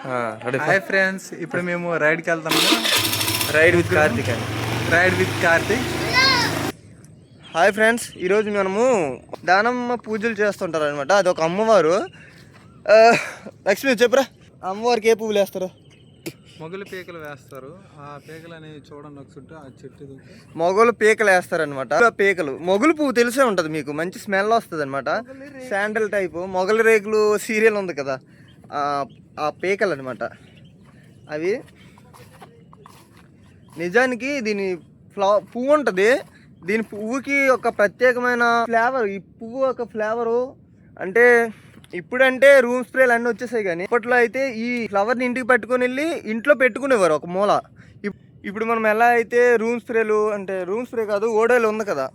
Hi friends, ఇప్పుడు మేము రైడ్కి వెళ్తాము. రైడ్ విత్ కార్తిక్ అని. Ride with Karthik. Hi friends, ఈరోజు మనము దానమ్మ పూజలు చేస్తుంటారు అనమాట. అది ఒక అమ్మవారు. లక్ష్మి చెప్పురా, అమ్మవారికి ఏ పువ్వులు వేస్తారు? మొగలు పీకలు వేస్తారు. ఆ పీకలు అనేవి చూడండి ఒకసారి. ఆ చెట్టు మొగలు పీకలు వేస్తారనమాట. పీకలు మొగలు పువ్వు తెలిసే ఉంటుంది మీకు, మంచి స్మెల్ వస్తుంది అనమాట. శాండల్ టైపు మొగలి రేకులు సీరియల్ ఉంది కదా, ఆ పీకలు అనమాట అవి. నిజానికి దీని పువ్వు ఉంటుంది. దీని పువ్వుకి ఒక ప్రత్యేకమైన ఫ్లేవర్. ఈ పువ్వు ఒక ఫ్లేవరు అంటే ఇప్పుడంటే రూమ్ స్ప్రేలు అన్నీ వచ్చేసాయి, కానీ అప్పట్లో అయితే ఈ ఫ్లవర్ని ఇంటికి పట్టుకొని వెళ్ళి ఇంట్లో పెట్టుకునేవారు ఒక మూల. ఇప్పుడు మనం ఎలా అయితే రూమ్ స్ప్రేలు, అంటే రూమ్ స్ప్రే కాదు, ఓడోలు ఉంది కదా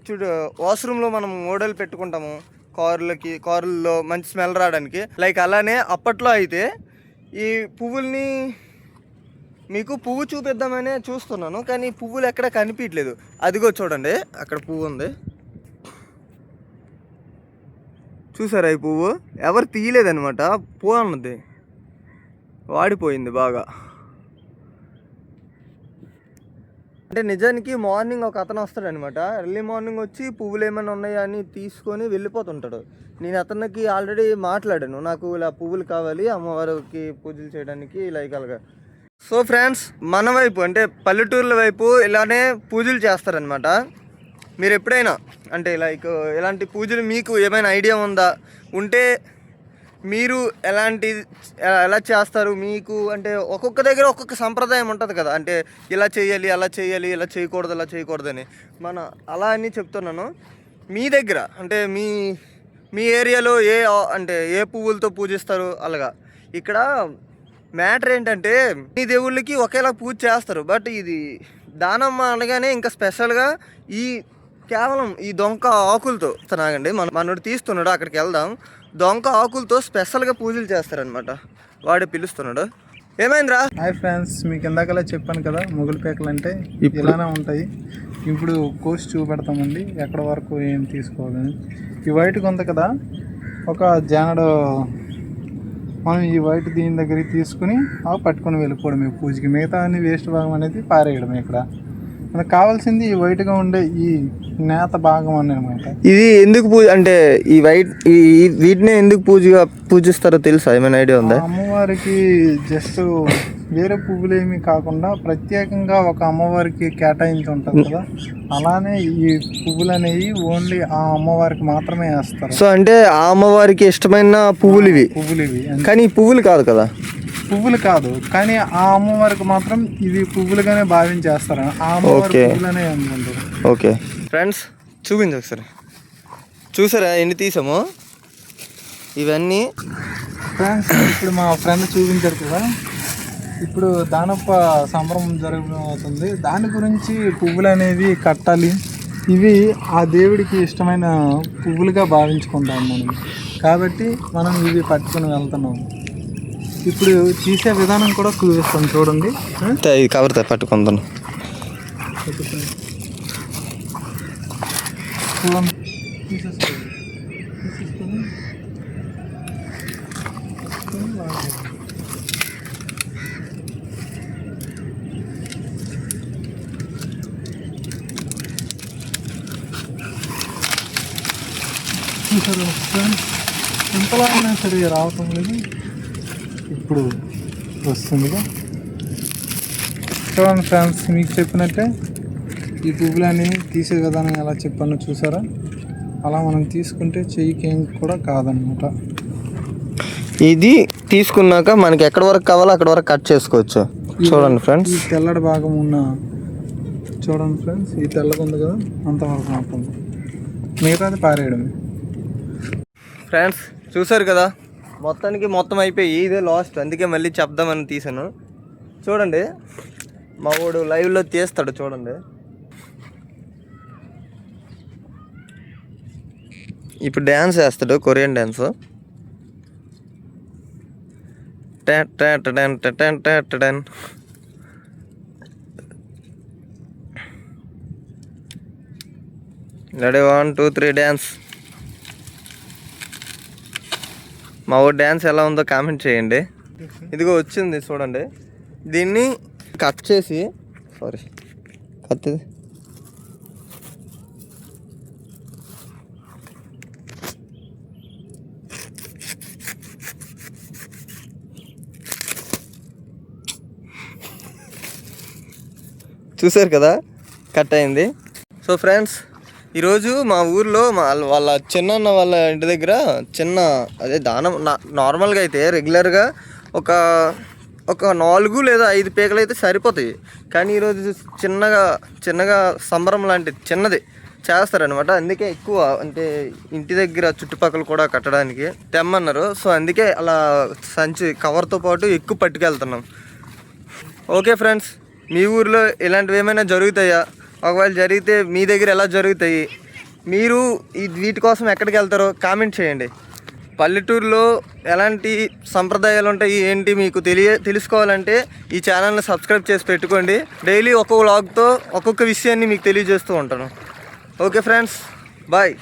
చూడు, వాష్రూమ్లో మనం ఓడోలు పెట్టుకుంటాము కారుల్లో మంచి స్మెల్ రావడానికి. లైక్ అలానే అప్పట్లో అయితే ఈ పువ్వుల్ని మీకు పువ్వు చూపిద్దామనే చూస్తున్నాను, కానీ పువ్వులు ఎక్కడ కనిపించట్లేదు. అదిగో చూడండి, అక్కడ పువ్వు ఉంది చూసారా? ఈ పువ్వు ఎవరు తీయలేదనమాట. పువ్వు అన్నది వాడిపోయింది బాగా. అంటే నిజానికి మార్నింగ్ ఒక అతను వస్తాడనమాట. ఎర్లీ మార్నింగ్ వచ్చి పువ్వులు ఏమైనా ఉన్నాయా అని తీసుకొని వెళ్ళిపోతుంటాడు. నేను అతనికి ఆల్రెడీ మాట్లాడాను, నాకు ఇలా పువ్వులు కావాలి అమ్మవారికి పూజలు చేయడానికి లైక్ అలాగా. సో ఫ్రెండ్స్, మన వైపు అంటే పల్లెటూర్ల వైపు ఇలానే పూజలు చేస్తారనమాట. మీరు ఎప్పుడైనా అంటే లైక్ ఇలాంటి పూజలు మీకు ఏమైనా ఐడియా ఉందా? ఉంటే మీరు ఎలా చేస్తారు? మీకు అంటే ఒక్కొక్క దగ్గర ఒక్కొక్క సంప్రదాయం ఉంటుంది కదా, అంటే ఇలా చేయాలి, అలా చేయాలి, ఇలా చేయకూడదు, అలా చేయకూడదని. అలా అని చెప్తున్నాను. మీ దగ్గర అంటే మీ ఏరియాలో అంటే ఏ పువ్వులతో పూజిస్తారు అలాగా. ఇక్కడ మ్యాటర్ ఏంటంటే ఈ దేవుళ్ళకి ఒకేలా పూజ చేస్తారు, బట్ ఇది దానమ్మ అనగానే ఇంకా స్పెషల్గా కేవలం ఈ దొంక ఆకులతో నాగండి. మనోడు తీస్తున్నాడు, అక్కడికి వెళ్దాం. దొంక ఆకులతో స్పెషల్గా పూజలు చేస్తారనమాట. వాడే పిలుస్తున్నాడు. ఏమైందిరా? హాయ్ ఫ్రెండ్స్, మీకు ఇందాకలా చెప్పాను కదా, మొగలు పీకలు అంటే ఇలానే ఉంటాయి. ఇప్పుడు కోర్స్ చూపెడతామండి ఎక్కడ వరకు ఏం తీసుకోవాలని. ఈ వైట్గా ఉంది కదా, ఒక జానడు మనం ఈ వైట్ దీని దగ్గరికి తీసుకుని పట్టుకొని వెళ్ళిపోవడం పూజకి. మిగతా అన్ని వేస్ట్ భాగం అనేది పారేయడం. ఇక్కడ మనకు కావాల్సింది ఈ వైట్గా ఉండే ఈ నేత భాగం అన్నమాట. ఇది ఎందుకు పూజ అంటే ఈ వైట్ వీటినే ఎందుకు పూజిస్తారో తెలుసా? ఏమైనా ఐడియా ఉందా? అమ్మవారికి జస్ట్ వేరే పువ్వులు ఏమి కాకుండా ప్రత్యేకంగా ఒక అమ్మవారికి కేటాయించి ఉంటుంది కదా, అలానే ఈ పువ్వులు అనేవి ఓన్లీ ఆ అమ్మవారికి మాత్రమే వేస్తారు. సో అంటే ఆ అమ్మవారికి ఇష్టమైన పువ్వులు ఇవి. కానీ పువ్వులు కాదు కదా, పువ్వులు కాదు, కానీ ఆ అమ్మవారికి మాత్రం ఇది పువ్వులుగానే భావించేస్తారు. ఆ అమ్మవారి పువ్వులనే అనుకుంటారు. ఓకే ఫ్రెండ్స్, చూపించు ఒకసారి. చూసారా ఎన్ని తీసామో ఇవన్నీ? ఫ్రెండ్స్, ఇప్పుడు మా ఫ్రెండ్ చూపించారు కదా, ఇప్పుడు దానప్ప సంబరం జరుగుతుంది. దాని గురించి పువ్వులు అనేవి కట్టాలి. ఇవి ఆ దేవుడికి ఇష్టమైన పువ్వులుగా భావించుకుంటాం మనం, కాబట్టి మనం ఇవి పట్టుకొని వెళ్తున్నాం. ఇప్పుడు తీసే విధానం కూడా చూపిస్తాం, చూడండి. కవర్ పట్టుకుందాను. ఎంతలా అయినా సరే రావటం లేదు, ఇప్పుడు వస్తుందిగా. చూడండి ఫ్రెండ్స్, మీకు చెప్పినట్టే ఈ పువ్వులని తీసే విధానం ఎలా చెప్పానో చూసారా? అలా మనం తీసుకుంటే చెయ్యికి ఏం కూడా కాదనమాట. ఇది తీసుకున్నాక మనకి ఎక్కడ వరకు కావాలో అక్కడ వరకు కట్ చేసుకోవచ్చు. చూడండి ఫ్రెండ్స్, ఈ తెల్లటి భాగం ఉన్న చూడండి ఫ్రెండ్స్, ఈ తెల్లగా ఉంది కదా, అంతవరకు మాత్రం, మిగతాది పారేయడమే. ఫ్రెండ్స్ చూసారు కదా, మొత్తం అయిపోయి ఇదే లాస్ట్. అందుకే మళ్ళీ చెప్దామని తీసాను. చూడండి, మా వాడు లైవ్లో తీస్తాడు. చూడండి, ఇప్పుడు డ్యాన్స్ వేస్తాడు, కొరియన్ డ్యాన్స్. Ready 1 2 3 dance. మా ఊరు డ్యాన్స్ ఎలా ఉందో కామెంట్ చేయండి. ఇదిగో వచ్చింది చూడండి. దీన్ని కట్ చేసి కత్తి చూసారు కదా, కట్ అయింది. సో ఫ్రెండ్స్, ఈరోజు మా ఊర్లో వాళ్ళ చిన్న వాళ్ళ ఇంటి దగ్గర అదే దానం నార్మల్గా అయితే రెగ్యులర్గా ఒక 4 లేదా 5 పీకలు అయితే సరిపోతాయి. కానీ ఈరోజు చిన్నగా సంబరం లాంటి చిన్నది చేస్తారనమాట. అందుకే ఎక్కువ అంటే ఇంటి దగ్గర చుట్టుపక్కల కూడా కట్టడానికి తెమ్మన్నారు. సో అందుకే అలా సంచి కవర్తో పాటు ఎక్కువ పట్టుకెళ్తున్నాం. ఓకే ఫ్రెండ్స్, మీ ఊర్లో ఇలాంటివి ఏమైనా జరుగుతాయా? ఒకవేళ జరిగితే మీ దగ్గర ఎలా జరుగుతాయి? మీరు వీటి కోసం ఎక్కడికి వెళ్తారో కామెంట్ చేయండి. పల్లెటూరులో ఎలాంటి సంప్రదాయాలు ఉంటాయి ఏంటి మీకు తెలుసుకోవాలంటే ఈ ఛానల్ని సబ్స్క్రైబ్ చేసి పెట్టుకోండి. డైలీ ఒక్కొక్క వ్లాగ్తో ఒక్కొక్క విషయాన్ని మీకు తెలియజేస్తూ ఉంటాను. Okay friends, bye.